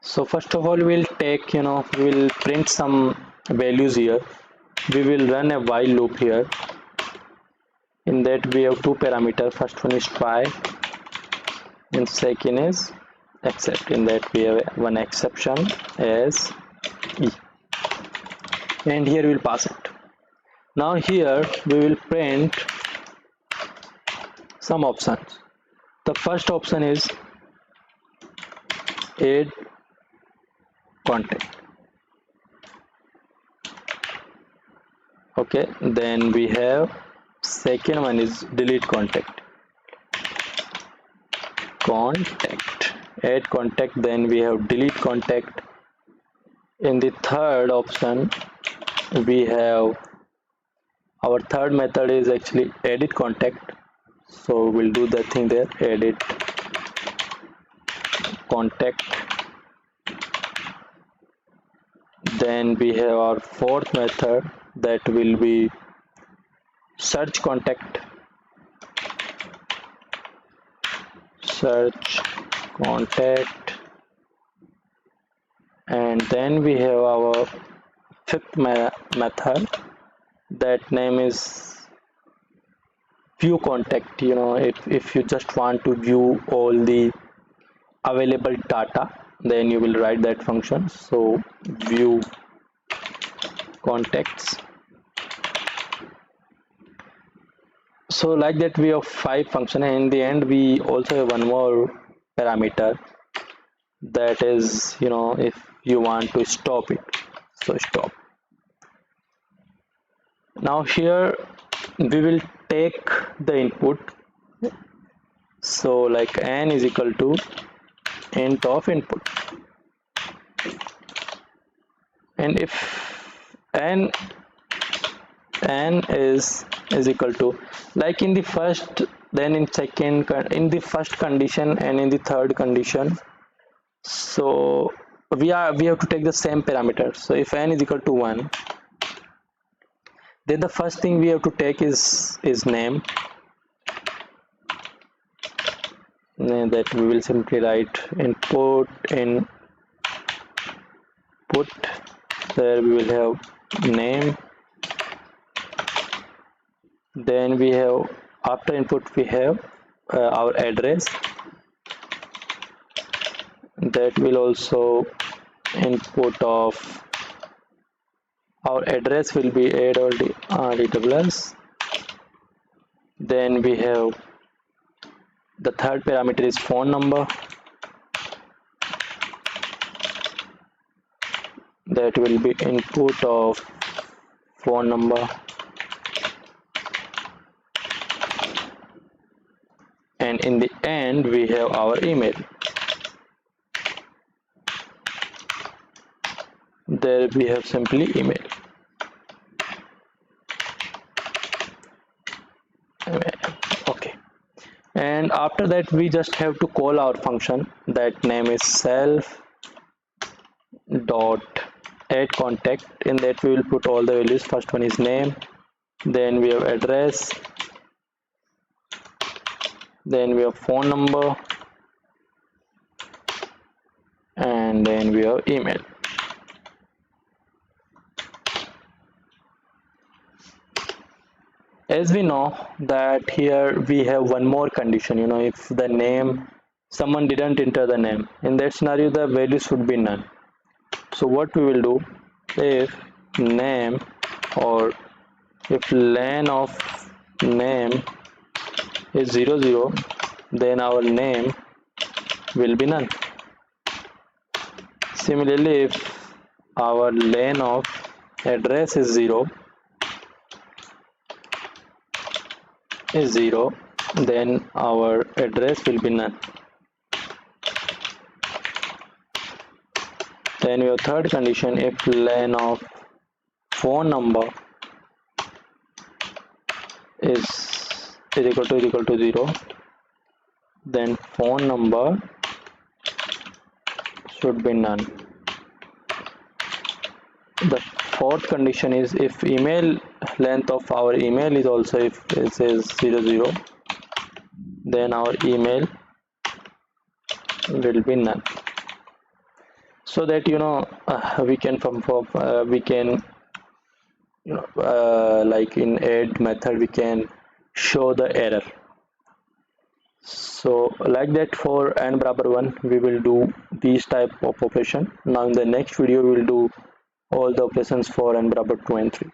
So first of all, we'll take, we'll print some values here. We will run a while loop here. In that we have two parameters. First one is try and second is except. In that we have one exception as e, and here we'll pass it. Now here we will print some options. The first option is add contact. Okay, then we have second one is delete contact. Add contact, then we have delete contact. In the third option we have our third method is actually edit contact, so we'll do the thing there, edit contact. Then we have our fourth method that will be search contact. And then we have our fifth method that name is view contact. If you just want to view all the available data, then you will write that function. So view contacts. So like that we have 5 functions, and in the end we also have one more parameter that is, if you want to stop it, so stop. Now here we will take the input, so like n is equal to int of input, and if n is equal to, like in the first, then in second, in the first condition and in the third condition, so we have to take the same parameter. So if n is equal to 1, then the first thing we have to take is name, and that we will simply write input in put, there we will have name. Then we have, after input we have our address, that will also input of our address will be AWS. Then we have the third parameter is phone number, that will be input of phone number. And in the end we have our email, there we have simply email. Okay, and after that we just have to call our function, that name is self dot add contact. In that we will put all the values. First one is name, then we have address, then we have phone number, and then we have email. As we know that here we have one more condition, if the name, someone didn't enter the name, in that scenario the values should be none. So what we will do, if name or if len of name is 00, then our name will be none. Similarly, if our len of address is 0, then our address will be none. Then your third condition, if len of phone number is equal to 0, then phone number should be none. The fourth condition is if email length of our email is also, if it says 00, then our email will be none. so that we can we can like in add method we can show the error. So like that, for n barabar 1 we will do these type of operation. Now in the next video we will do all the operations for n barabar 2 and 3.